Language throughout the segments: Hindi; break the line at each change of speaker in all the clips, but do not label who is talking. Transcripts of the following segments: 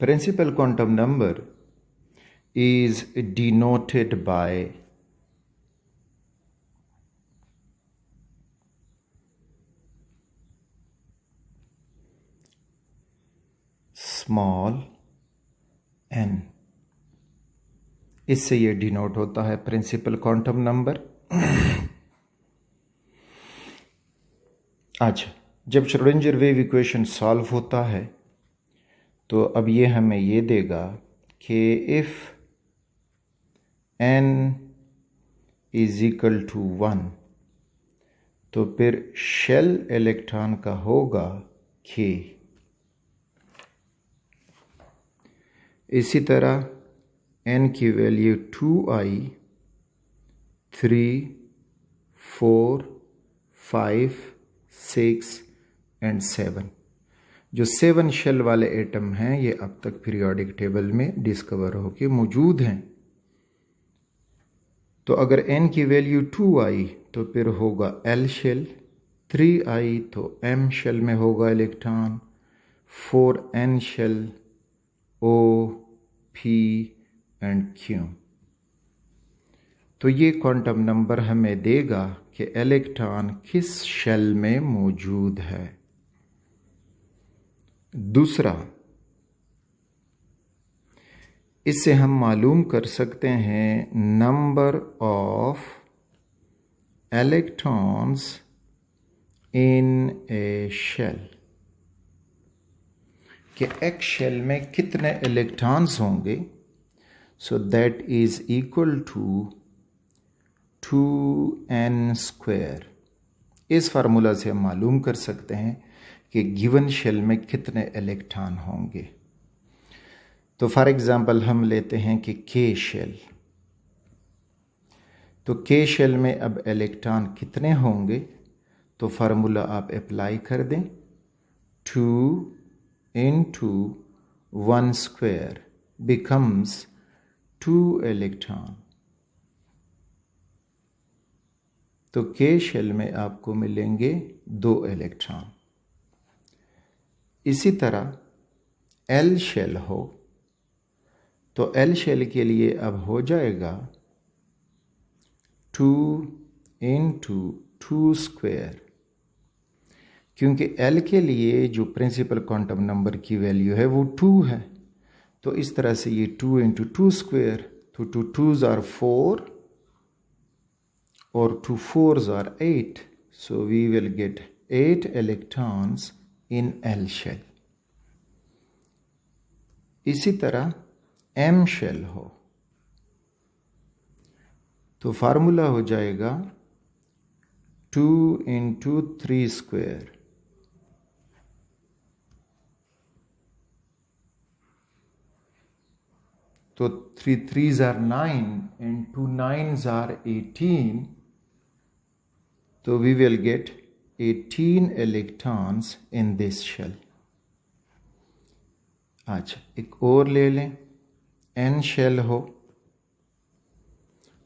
Principal quantum number is denoted by small n। इससे ये डिनोट होता है प्रिंसिपल क्वांटम नंबर। अच्छा, जब श्रोडिंगर वेव इक्वेशन सॉल्व होता है तो अब ये हमें ये देगा कि if n is equal to 1 तो फिर शेल इलेक्ट्रॉन का होगा k। इसी तरह n की वैल्यू 2i, 3, 4, 5, 6 एंड 7। जो 7 शेल वाले एटम हैं ये अब तक पीरियोडिक टेबल में डिस्कवर होके मौजूद हैं। तो अगर n की वैल्यू 2i तो फिर होगा l शेल, 3i तो m शेल में होगा electron, 4n shell O, P and Q। तो ये क्वांटम नंबर हमें देगा कि इलेक्ट्रॉन किस शेल में मौजूद है। दूसरा, इससे हम मालूम कर सकते हैं number of electrons in a shell, कि एक शेल में कितने इलेक्ट्रॉन्स होंगे। So that is equal to 2n square. इस फार्मूला से हम मालूम कर सकते हैं कि गिवन शेल में कितने इलेक्ट्रॉन होंगे। तो फॉर एग्जांपल हम लेते हैं कि k शेल, तो k शेल में अब इलेक्ट्रॉन कितने होंगे, तो फार्मूला आप अप्लाई कर दें, 2 into 1 square becomes 2 electron। तो K शेल में आपको मिलेंगे 2 इलेक्ट्रॉन। इसी तरह L शेल हो तो L शेल के लिए अब हो जाएगा 2 into 2 square, क्योंकि L के लिए जो प्रिंसिपल क्वांटम नंबर की वैल्यू है वो 2 है। तो इस तरह से ये 2 into 2 square, तो 2 2s are 4 और 2 4s are 8। So we will get 8 electrons in L shell। इसी तरह M शेल हो तो फार्मूला हो जाएगा 2 into 3 square, तो 3 3s are 9 and 2 9s are 18। तो we will get 18 electrons in this shell। अच्छा, एक और ले लें, n शेल हो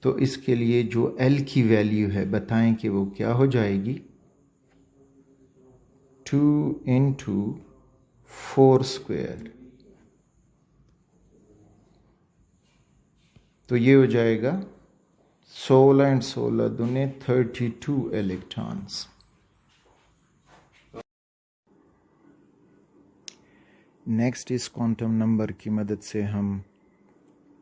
तो इसके लिए जो L की वैल्यू है बताएं कि वो क्या हो जाएगी, 2 into 4 square। तो ये हो जाएगा 16 एंड 16 दूने 32 इलेक्ट्रॉन्स। नेक्स्ट इस क्वांटम नंबर की मदद से हम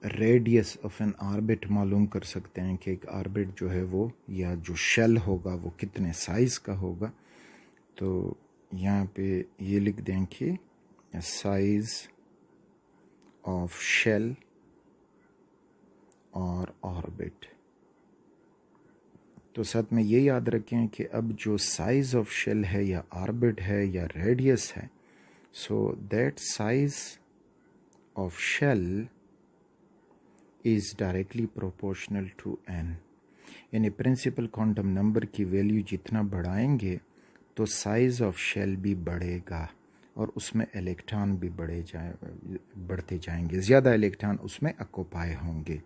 रेडियस ऑफ एन ऑर्बिट मालूम कर सकते हैं कि एक ऑर्बिट जो है वो या जो शेल होगा वो कितने साइज का होगा। तो यहाँ पे ये लिख दें कि साइज ऑफ शेल और ऑर्बिट। तो साथ में ये याद रखें कि अब जो साइज ऑफ शेल है या ऑर्बिट है या रेडियस है, so that size of shell is directly proportional to n। यानी प्रिंसिपल क्वांटम नंबर की वैल्यू जितना बढ़ाएंगे तो साइज ऑफ शेल भी बढ़ेगा और उसमें इलेक्ट्रॉन भी बढ़ते जाएंगे, ज़्यादा इलेक्ट्रॉन उसमें ऑक्यूपाई होंगे।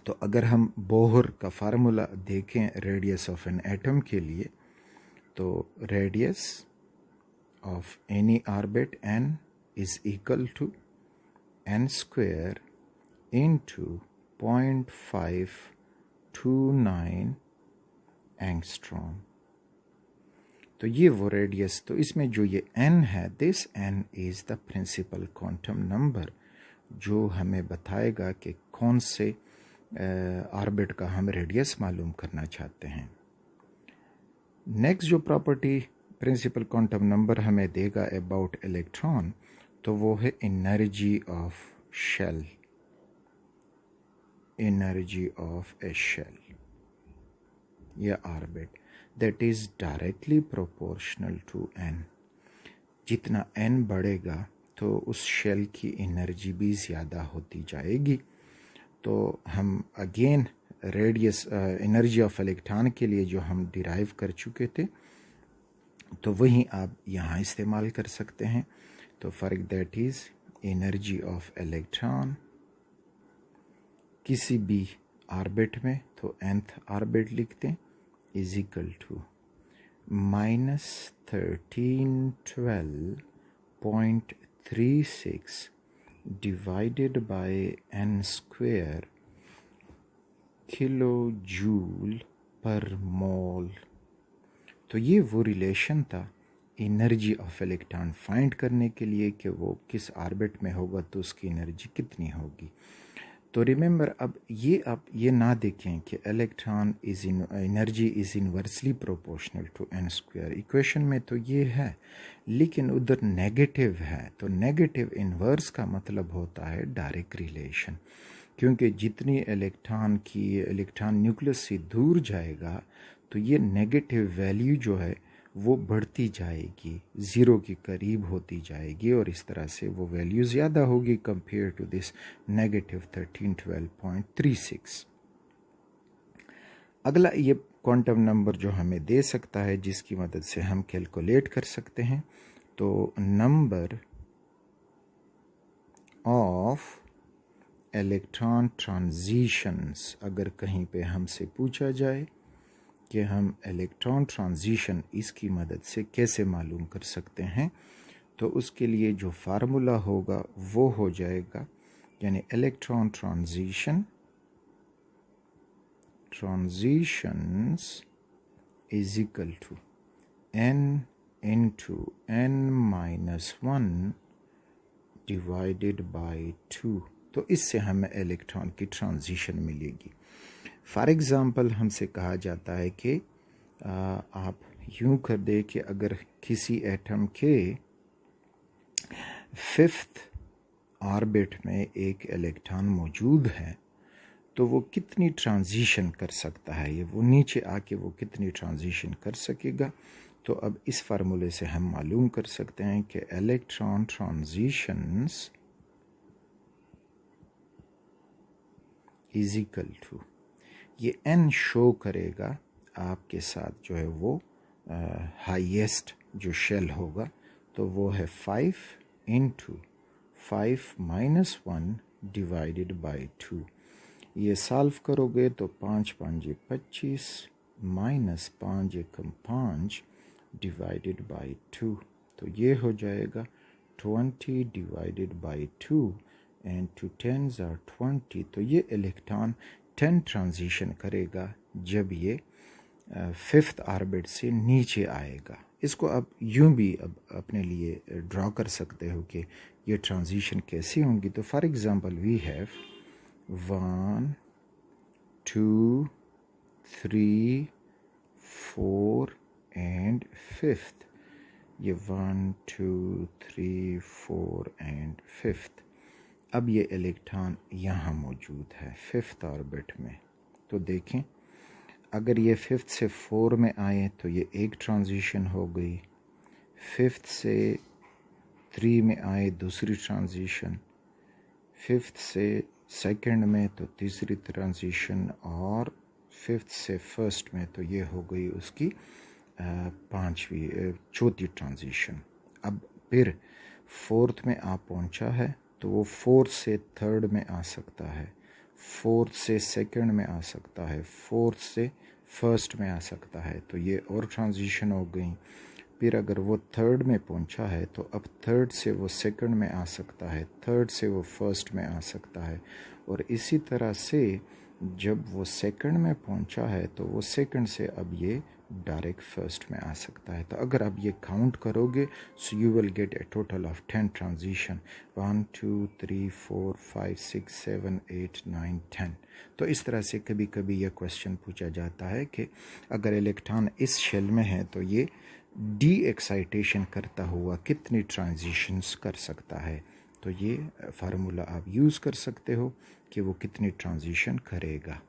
तो अगर हम बोहर का फार्मूला देखें रेडियस ऑफ एन एटम के लिए, तो radius of any orbit n is equal to n square into 0.529 angstrom. तो ये वो रेडियस, तो इसमें जो ये n है, this n is the principal quantum number जो हमें बताएगा कि कौन से ऑर्बिट का हम रेडियस मालूम करना चाहते हैं। नेक्स्ट जो प्रॉपर्टी प्रिंसिपल क्वांटम नंबर हमें देगा अबाउट इलेक्ट्रॉन, तो वो है energy of shell, energy of a shell या orbit, that is directly proportional to n। जितना n बढ़ेगा तो उस शेल की एनर्जी भी ज़्यादा होती जाएगी। तो हम again radius energy of electron के लिए जो हम डिराइव कर चुके थे, तो वही आप यहाँ इस्तेमाल कर सकते हैं। तो फर्क that is energy of electron किसी भी ऑर्बिट में, तो nth ऑर्बिट लिखते हैं, is equal to -1312.36 divided by n square kilo joule per mole. तो ये वो रिलेशन था एनर्जी ऑफ इलेक्ट्रॉन फाइंड करने के लिए कि वो किस ऑर्बिट में होगा तो उसकी एनर्जी कितनी होगी। तो रिमेंबर, अब ये ना देखें कि electron is energy is inversely proportional to n square. Equation में तो ये है, लेकिन उधर नेगेटिव है। तो नेगेटिव इन्वर्स का मतलब होता है डायरेक्ट रिलेशन, क्योंकि जितनी इलेक्ट्रॉन न्यूक्लियस से दूर जाएगा तो ये नेगेटिव वैल्यू जो है वो बढ़ती जाएगी, ज़ीरो के करीब होती जाएगी, और इस तरह से वो वैल्यू ज़्यादा होगी कंपेयर टू दिस नेगेटिव 1312.36। अगला ये क्वांटम नंबर जो हमें दे सकता है, जिसकी मदद से हम कैलकुलेट कर सकते हैं, तो नंबर ऑफ इलेक्ट्रॉन ट्रांजिशंस, अगर कहीं पे हमसे पूछा जाए कि हम इलेक्ट्रॉन ट्रांजिशन इसकी मदद से कैसे मालूम कर सकते हैं, तो उसके लिए जो फार्मूला होगा वो हो जाएगा, यानी electron transitions is equal to n into n minus 1 divided by 2। तो इससे हमें इलेक्ट्रॉन की ट्रांजिशन मिलेगी। फॉर एग्ज़ाम्पल हमसे कहा जाता है कि आप यूं कर दे कि अगर किसी एटम के 5th ऑर्बिट में एक इलेक्ट्रॉन मौजूद है, तो वो कितनी ट्रांजिशन कर सकता है, ये वो नीचे आके वो कितनी ट्रांजिशन कर सकेगा। तो अब इस फार्मूले से हम मालूम कर सकते हैं कि electron transitions is equal to, ये n शो करेगा आपके साथ जो है वो हाईएस्ट जो शेल होगा, तो वो है 5 इंटू 5 माइनस 1 डिवाइडेड बाई 2। ये सॉल्व करोगे तो 5 5 25 माइनस 5 एकम 5 डिवाइडेड बाई 2, तो ये हो जाएगा 20 divided by 2 and 2 10s are 20। तो ये इलेक्ट्रॉन 10 ट्रांजिशन करेगा जब ये 5th ऑर्बिट से नीचे आएगा। इसको आप यूं भी अब अपने लिए ड्रॉ कर सकते हो कि ये ट्रांजिशन कैसी होंगी। तो for example we have 1 2 3 4 and 5th। ये 1 2 3 4 एंड 5th। अब ये इलेक्ट्रॉन यहाँ मौजूद है 5th ऑर्बिट में। तो देखें, अगर ये 5th से 4 में आए तो ये एक ट्रांजिशन हो गई, 5th से 3 में आए दूसरी ट्रांजिशन, 5th से 2nd में तो तीसरी ट्रांजिशन, और 5th से 1st में तो ये हो गई उसकी चौथी ट्रांजिशन। अब फिर 4th में आप पहुंचा है तो वो 4th से 3rd में आ सकता है, 4th से 2nd में आ सकता है, 4th से 1st में आ सकता है, तो ये और ट्रांजिशन हो गई। फिर अगर वो थर्ड में पहुंचा है तो अब थर्ड से वो सेकंड में आ सकता है, थर्ड से वो फर्स्ट में आ सकता है, और इसी तरह से जब वो सेकंड में पहुंचा है तो वो सेकंड से अब ये डायरेक्ट फर्स्ट में आ सकता है। तो अगर आप ये काउंट करोगे so you will get A total of 10 transition, 1 2 3 4 5 6 7 8 9 10। तो इस तरह से कभी कभी ये क्वेश्चन पूछा जाता है कि अगर इलेक्ट्रॉन इस शेल में है तो ये डी एक्साइटेशन करता हुआ कितनी ट्रांजिशंस कर सकता है। तो ये फार्मूला आप यूज़ कर सकते हो कि वो कितनी ट्रांजिशन करेगा।